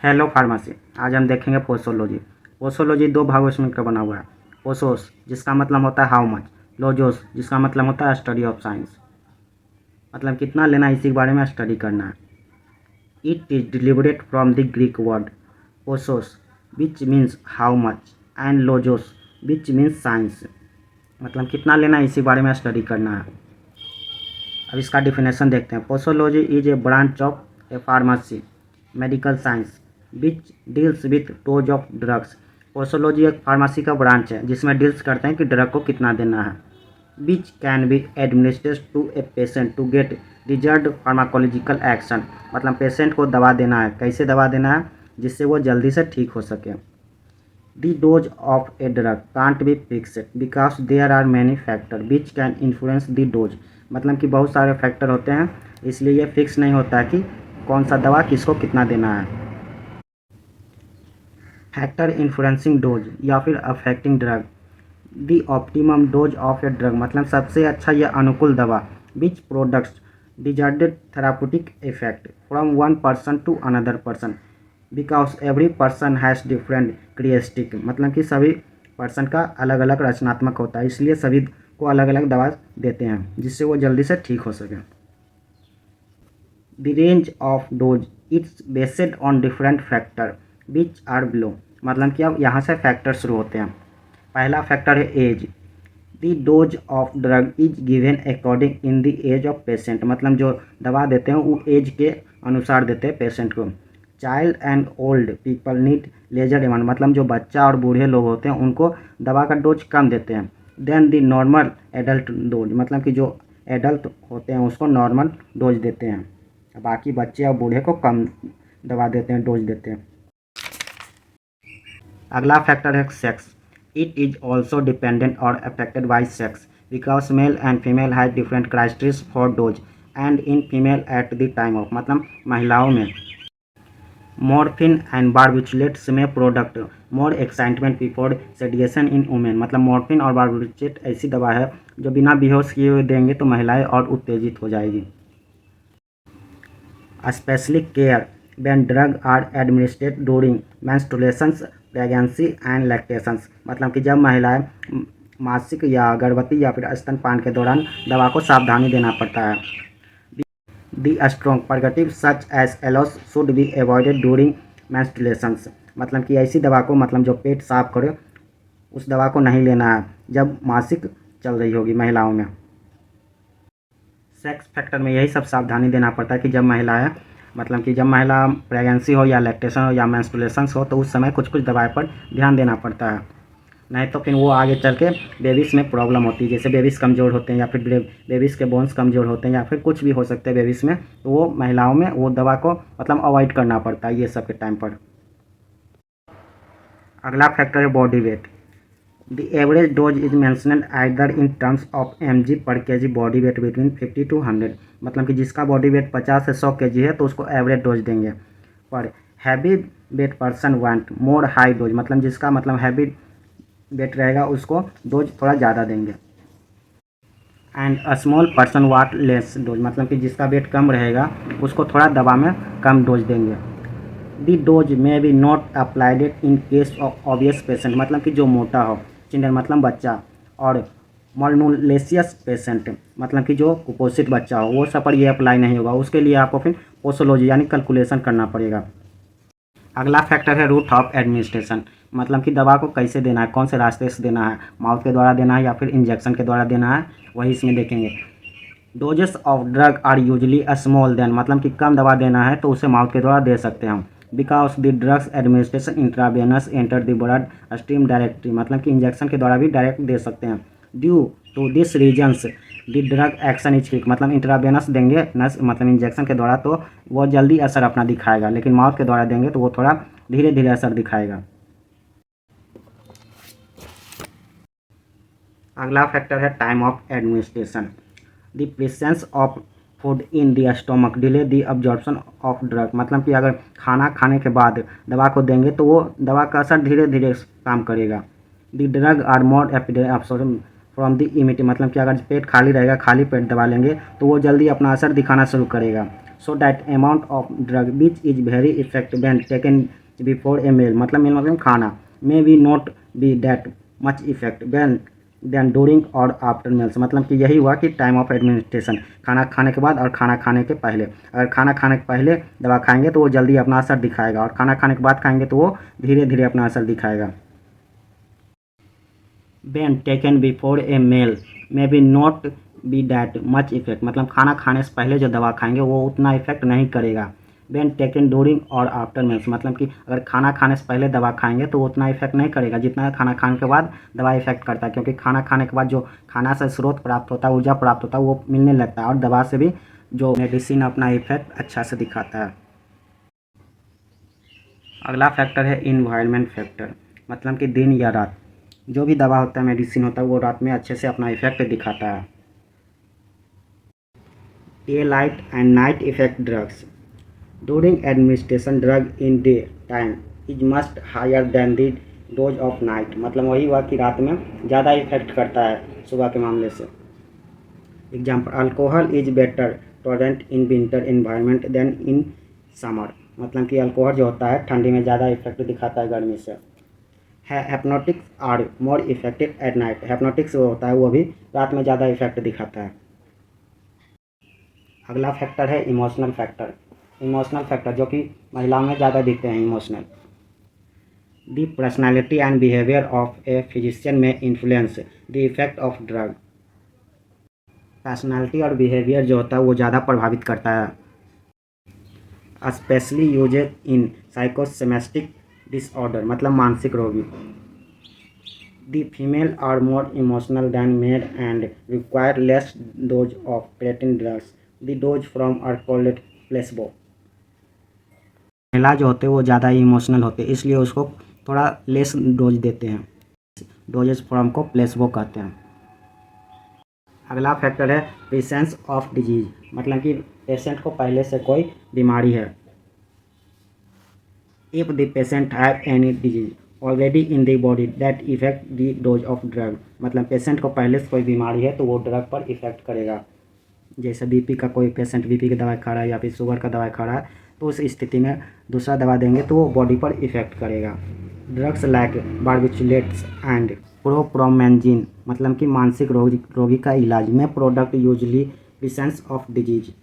Hello pharmacy. आज हम देखेंगे पोसोलॉजी। पोसोलॉजी दो भागों से मिलकर बना हुआ है। पोसोस जिसका मतलब होता है हाउ मच, लॉजोस जिसका मतलब होता है स्टडी ऑफ साइंस, मतलब कितना लेना, इसी के बारे में स्टडी करना है। It is delivered from the Greek word posos which means how much and logos which means science, मतलब कितना लेना, इसी बारे में स्टडी करना है। अब इसका डिफिनेशन देखते हैं। Posology is a branch of a pharmacy medical science which deals with dose of drugs. Posology एक फार्मेसी का ब्रांच है जिसमें डील्स करते हैं कि ड्रग को कितना देना है। Which can be administered to a patient to get desired pharmacological action, मतलब पेशेंट को दवा देना है, कैसे दवा देना है जिससे वो जल्दी से ठीक हो सके। The dose of a drug can't be fixed because there are many factors which can influence the dose, मतलब कि बहुत सारे फैक्टर होते हैं, इसलिए ये फिक्स नहीं होता कि कौन सा दवा किसको कितना देना है। फैक्टर इन्फ्लुएंसिंग डोज या फिर affecting drug. The optimum dose of a drug, मतलब सबसे अच्छा या अनुकूल दवा। Which products desired therapeutic effect from one person to another person because every person has different characteristic, मतलब कि सभी पर्सन का अलग अलग रचनात्मक होता है, इसलिए सभी को अलग अलग दवा देते हैं जिससे वो जल्दी से ठीक हो सके। The range of dose it's based on different factor which are below, मतलब कि अब यहाँ से फैक्टर शुरू होते हैं। पहला फैक्टर है age. The dose of drug is given according in the age of patient, मतलब जो दवा देते हैं वो एज के अनुसार देते हैं पेशेंट को। Child and old people need lesser amount, मतलब जो बच्चा और बूढ़े लोग होते हैं उनको दवा का डोज कम देते हैं। Then the normal adult dose, मतलब कि जो एडल्ट होते हैं उसको नॉर्मल डोज देते हैं, बाकी बच्चे और बूढ़े को कम दवा देते हैं, डोज देते हैं। अगला फैक्टर है sex. It is also dependent और affected by sex because male and female has different criteria for dose and in female at the time of, मतलब महिलाओं में मॉर्फिन एंड बार्बिचुलेट्स में product more excitement before sedation in women, मतलब morphine और barbiturate ऐसी दवा है जो बिना बेहोश किए हुए देंगे तो महिलाएं और उत्तेजित हो जाएगी। Specially care when drug are administered during menstruations, pregnancy and lactations, मतलब कि जब महिलाएं मासिक या गर्भवती या फिर स्तनपान के दौरान दवा को सावधानी देना पड़ता है। The strong purgative such as aloes should be avoided during menstruations, मतलब कि ऐसी दवा को, मतलब जो पेट साफ करे उस दवा को नहीं लेना है जब मासिक चल रही होगी महिलाओं में। सेक्स फैक्टर में यही सब सावधानी देना पड़ता है कि जब महिलाएं, मतलब कि जब महिला प्रेगनेंसी हो या लैक्टेशन हो या मेंस्ट्रुएशंस हो तो उस समय कुछ कुछ दवाई पर ध्यान देना पड़ता है, नहीं तो फिर वो आगे चल के बेबीज़ में प्रॉब्लम होती है, जैसे बेबीज़ कमज़ोर होते हैं या फिर बेबीज़ के बोन्स कमज़ोर होते हैं या फिर कुछ भी हो सकते हैं बेबीज़ में, तो वो महिलाओं में वो दवा को मतलब अवॉइड करना पड़ता है ये सब के टाइम पर। अगला फैक्टर है body weight. The average dose is mentioned either in terms of mg पर kg body weight between 50 to 100, मतलब कि जिसका बॉडी वेट 50 से 100 kg है तो उसको एवरेज डोज देंगे। पर heavy weight person want more high dose, मतलब जिसका मतलब हैवी वेट रहेगा उसको डोज थोड़ा ज़्यादा देंगे। And a small person what less dose, मतलब कि जिसका वेट कम रहेगा उसको थोड़ा दवा में कम डोज देंगे। The dose may be not applied in case of obvious patient, मतलब कि जो मोटा हो, चिल्ड्रन मतलब बच्चा, और मॉलनुलेसियस पेशेंट, मतलब कि जो कुपोषित बच्चा हो, वो सब पर ये अप्लाई नहीं होगा, उसके लिए आपको फिर पोसोलॉजी यानी कैलकुलेशन करना पड़ेगा। अगला फैक्टर है रूट ऑफ एडमिनिस्ट्रेशन, मतलब कि दवा को कैसे देना है, कौन से रास्ते से देना है, माउथ के द्वारा देना है या फिर इंजेक्शन के द्वारा देना है, वही इसमें देखेंगे। Doses of drug are usually small than, मतलब कि कम दवा देना है तो उसे माउथ के द्वारा दे सकते हैं हम। Because the drugs administration intravenous enter the blood stream directly, मतलब कि इंजेक्शन के द्वारा भी डायरेक्ट दे सकते हैं। Due to this reasons the drug action is quick, मतलब इंट्रावेनस देंगे नस, मतलब इंजेक्शन के द्वारा तो वो जल्दी असर अपना दिखाएगा, लेकिन माउथ के द्वारा देंगे तो वो थोड़ा धीरे धीरे असर दिखाएगा। अगला फैक्टर है time of administration. The presence of food in the stomach delay the absorption of drug, मतलब कि अगर खाना खाने के बाद दवा को देंगे तो वो दवा का असर धीरे धीरे काम करेगा। The drug are more absorb from the empty, मतलब कि अगर पेट खाली रहेगा, खाली पेट दवा लेंगे तो वो जल्दी अपना असर दिखाना शुरू करेगा। So that amount of drug which is very effective when taken before a meal, मतलब मील मतलब खाना, may be not be that much effect when then during और आफ्टर मील्स, मतलब कि यही हुआ कि टाइम ऑफ एडमिनिस्ट्रेशन, खाना खाने के बाद और खाना खाने के पहले। अगर खाना खाने के पहले दवा खाएंगे तो वो जल्दी अपना असर दिखाएगा, और खाना खाने के बाद खाएंगे तो वो धीरे धीरे अपना असर दिखाएगा। When taken before a meal may be not be that much effect, मतलब खाना खाने से पहले जो दवा खाएंगे वो उतना इफेक्ट नहीं करेगा। व्हेन टेकन ड्यूरिंग और आफ्टर मील्स, मतलब कि अगर खाना खाने से पहले दवा खाएंगे तो उतना इफेक्ट नहीं करेगा जितना खाना खाने के बाद दवा इफेक्ट करता है, क्योंकि खाना खाने के बाद जो खाना से स्रोत प्राप्त होता है, ऊर्जा प्राप्त होता है, वो मिलने लगता है, और दवा से भी जो मेडिसिन अपना इफेक्ट अच्छा से दिखाता है। अगला फैक्टर है इन्वायरमेंट फैक्टर, मतलब कि दिन या रात, जो भी दवा होता है, मेडिसिन होता है, वो रात में अच्छे से अपना इफेक्ट दिखाता है। Daylight and night effect drugs during administration drug in daytime is must higher than the dose of night, मतलब वही हुआ कि रात में ज़्यादा इफेक्ट करता है सुबह के मामले से। Example, alcohol is better tolerant in winter environment than in summer, मतलब कि अल्कोहल जो होता है ठंडी में ज़्यादा इफेक्ट दिखाता है गर्मी से। Hypnotics are more effective at night, hypnotics वो होता है वो भी रात में ज़्यादा इफेक्ट दिखाता है। अगला फैक्टर है इमोशनल फैक्टर, इमोशनल फैक्टर जो कि महिलाओं में ज़्यादा दिखते हैं। Emotional, the personality and behaviour of a physician may influence the effect of drug, personality और बिहेवियर जो होता है वो ज़्यादा प्रभावित करता है। Specially used in psychosomatic disorder, मतलब मानसिक रोगी। The female are more emotional than male and require less dose of certain drugs, the dose from are called placebo, महिला जो होते हैं वो ज़्यादा इमोशनल होते हैं, इसलिए उसको थोड़ा लेस डोज देते हैं, डोजेस फ्रॉम को प्लेसबो कहते हैं। अगला फैक्टर है प्रेजेंस ऑफ डिजीज, मतलब कि पेशेंट को पहले से कोई बीमारी है। If the patient have any disease already in the body that effect the dose of drug, मतलब पेशेंट को पहले से कोई बीमारी है तो वो ड्रग पर इफेक्ट करेगा। जैसे बीपी का कोई पेशेंट बीपी की दवाई खा रहा है या फिर शुगर का दवाई खा रहा है, तो उस स्थिति में दूसरा दवा देंगे तो वो बॉडी पर इफेक्ट करेगा। ड्रग्स लाइक बार्बिचुलेट्स एंड प्रोप्रोमेंजिन, मतलब कि मानसिक रोगी का इलाज में product usually presence of disease.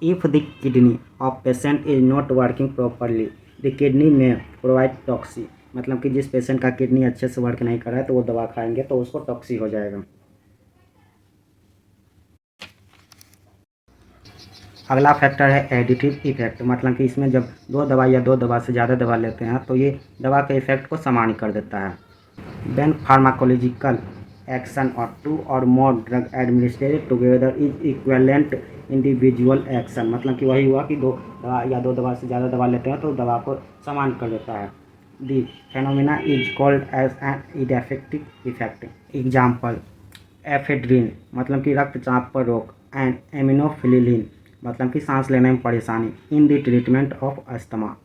If the kidney of patient is not working properly the kidney में प्रोवाइड टॉक्सी, मतलब कि जिस पेशेंट का किडनी अच्छे से वर्क नहीं कर रहा है तो वो दवा खाएंगे तो उसको टॉक्सी हो जाएगा। अगला फैक्टर है एडिटिव इफेक्ट, मतलब कि इसमें जब दो दवा या दो दवा से ज़्यादा दवा लेते हैं तो ये दवा के इफेक्ट को सामान्य कर देता है। व्हेन फार्माकोलॉजिकल एक्शन और टू और more drug administrated together is equivalent individual action, मतलब कि वही हुआ कि दो दवा या दो दवा से ज़्यादा दवा लेते हैं तो दवा को सामान्य कर देता है। The phenomena is called as an ineffective effect. Example, ephedrine, मतलब कि रक्तचाप पर रोक, एंड एमिनोफिलिन, मतलब कि सांस लेने में परेशानी, in the treatment of asthma.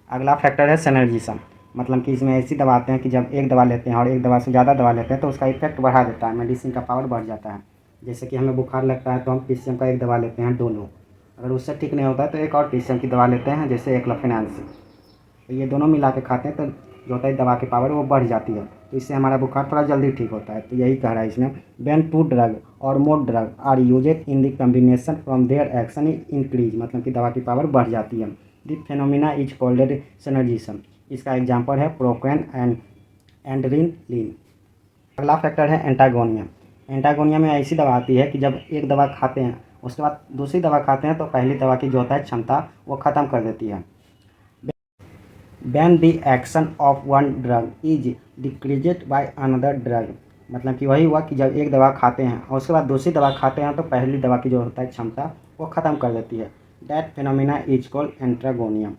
अगला फैक्टर है सिनर्जिज्म, मतलब कि इसमें ऐसी दवा आते हैं कि जब एक दवा लेते हैं और एक दवा से ज़्यादा दवा लेते हैं तो उसका इफेक्ट बढ़ा देता है, मेडिसिन का पावर बढ़ जाता है। जैसे कि हमें बुखार लगता है तो हम पीसीएम का एक दवा लेते हैं डोलो, अगर उससे ठीक नहीं होता है तो एक और पीसीएम की दवा लेते हैं जैसे एक्लोफेनाक, तो ये दोनों मिला के खाते हैं तो जो होता है दवा की पावर वो बढ़ जाती है, तो इससे हमारा बुखार थोड़ा जल्दी ठीक होता है। तो यही कह रहा है इसमें, व्हेन टू ड्रग और more drug are used in the combination from their action increase, मतलब कि दवा की पावर बढ़ जाती है। The phenomena is called synergism. इसका एग्जाम्पल है प्रोक्वेन एंड एंड्रेनलिन। अगला फैक्टर है एंटागोनिया। एंटागोनिया में ऐसी दवा आती है कि जब एक दवा खाते हैं उसके बाद दूसरी दवा खाते हैं तो पहली दवा की जो होता है क्षमता वो ख़त्म कर देती है। When the action of one drug is decreased by another drug, मतलब कि वही हुआ कि जब एक दवा खाते हैं और उसके बाद दूसरी दवा खाते हैं तो पहली दवा की जो होता है क्षमता वो ख़त्म कर देती है। That phenomena is called antagonia।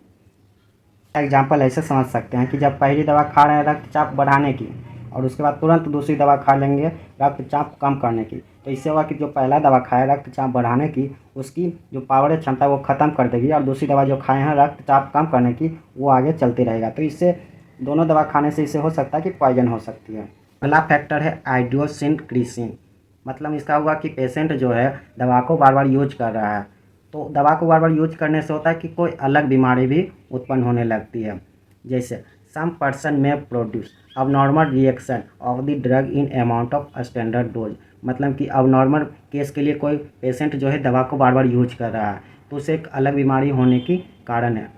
Example ऐसे समझ सकते हैं कि जब पहली दवा खा रहे हैं रक्तचाप बढ़ाने की और उसके बाद तुरंत दूसरी दवा खा लेंगे रक्तचाप कम करने की, तो इससे हुआ कि जो पहला दवा खाया रक्तचाप बढ़ाने की उसकी जो पावर है क्षमता वो ख़त्म कर देगी, और दूसरी दवा जो खाए हैं रक्तचाप कम करने की वो आगे चलती रहेगा। तो इससे दोनों दवा खाने से इससे हो सकता है कि पॉइजन हो सकती है। अगला फैक्टर है आइडियोसिन क्रीसिन, मतलब इसका हुआ कि पेशेंट जो है दवा को बार बार यूज कर रहा है, तो दवा को बार बार यूज करने से होता है कि कोई अलग बीमारी भी उत्पन्न होने लगती है। जैसे सम पर्सन में प्रोड्यूस अब normal reaction of the drug in amount of standard dose, मतलब कि अब नॉर्मल केस के लिए कोई पेशेंट जो है दवा को बार बार यूज कर रहा है तो उसे एक अलग बीमारी होने की कारण है।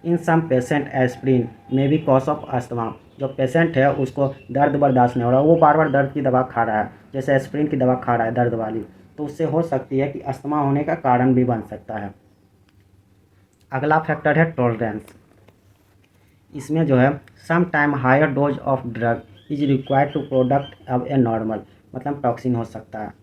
इन सम पेशेंट एस्प्रिन में भी कॉज ऑफ अस्थमा, जो पेशेंट है उसको दर्द बर्दाश्त नहीं हो रहा, वो बार बार दर्द की दवा खा रहा है, जैसे एस्प्रिन की दवा खा रहा है दर्द वाली, तो उससे हो सकती है कि अस्थमा होने का कारण भी बन सकता है। अगला फैक्टर है टॉलरेंस। इसमें जो है some time higher dose of drug is required to product अब ए नॉर्मल, मतलब टॉक्सिन हो सकता है।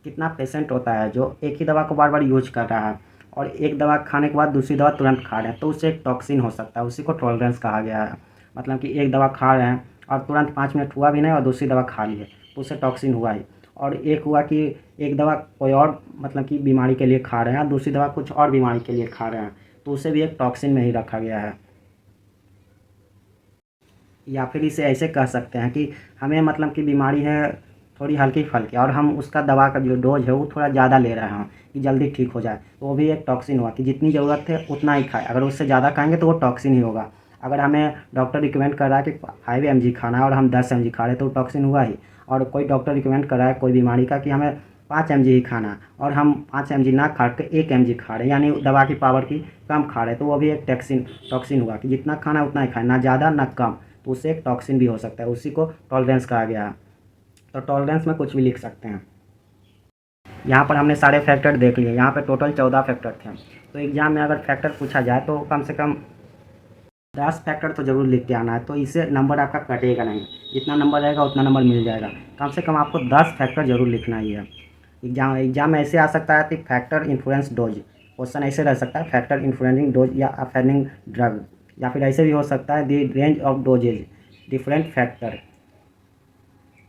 कितना पेशेंट होता है जो एक ही दवा को बार बार यूज कर रहा है और एक दवा खाने के बाद दूसरी दवा तुरंत खा रहे हैं, तो उससे एक टॉक्सिन हो सकता है, उसी को टॉलरेंस कहा गया है। मतलब कि एक दवा खा रहे हैं और तुरंत 5 मिनट हुआ भी नहीं और दूसरी दवा खा लिए तो उससे टॉक्सिन हुआ ही। और एक हुआ कि एक दवा कोई और मतलब कि बीमारी के लिए खा रहे हैं और दूसरी दवा कुछ और बीमारी के लिए खा रहे हैं, तो उसे भी एक टॉक्सिन में ही रखा गया है। या फिर इसे ऐसे कह सकते हैं कि हमें मतलब कि बीमारी है थोड़ी हल्की फुल्की और हम उसका दवा का जो डोज है वो थोड़ा ज़्यादा ले रहे हैं कि जल्दी ठीक हो जाए, तो वो भी एक टॉक्सिन हुआ कि जितनी ज़रूरत है उतना ही खाए, अगर उससे ज़्यादा खाएंगे तो वो टॉक्सिन ही होगा। अगर हमें डॉक्टर रिकमेंड कर रहा है कि 5 mg खाना है और हम 10 mg खा रहे हैं तो टॉक्सिन हुआ ही। और कोई डॉक्टर रिकमेंड कर रहा है कोई बीमारी का कि हमें 5 mg ही खाना है और हम 5 mg ना खा के 1 mg खा रहे हैं, यानी दवा की पावर की कम खा रहे हैं, तो वो भी एक टॉक्सिन हुआ कि जितना खाना है उतना ही खाए, ना ज़्यादा ना कम, तो उससे एक टॉक्सिन भी हो सकता है, उसी को टॉलरेंस कहा गया है। तो टॉलरेंस में कुछ भी लिख सकते हैं। यहाँ पर हमने सारे फैक्टर देख लिए, यहाँ पे टोटल 14 फैक्टर थे। तो एग्जाम में अगर फैक्टर पूछा जाए तो कम से कम 10 फैक्टर तो ज़रूर लिख के आना है, तो इससे नंबर आपका कटेगा नहीं, जितना नंबर रहेगा उतना नंबर मिल जाएगा। कम से कम आपको 10 फैक्टर जरूर लिखना ही है। एग्जाम में ऐसे आ सकता है कि फैक्टर इन्फ्लुएंस डोज, क्वेश्चन ऐसे रह सकता है फैक्टर इन्फ्लुएंसिंग डोज या अफेक्टिंग ड्रग, या फिर ऐसे भी हो सकता है the range of dosages different factor,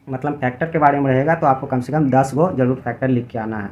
मतलब फैक्टर के बारे में रहेगा तो आपको कम से कम 10 गो जरूर फैक्टर लिख के आना है।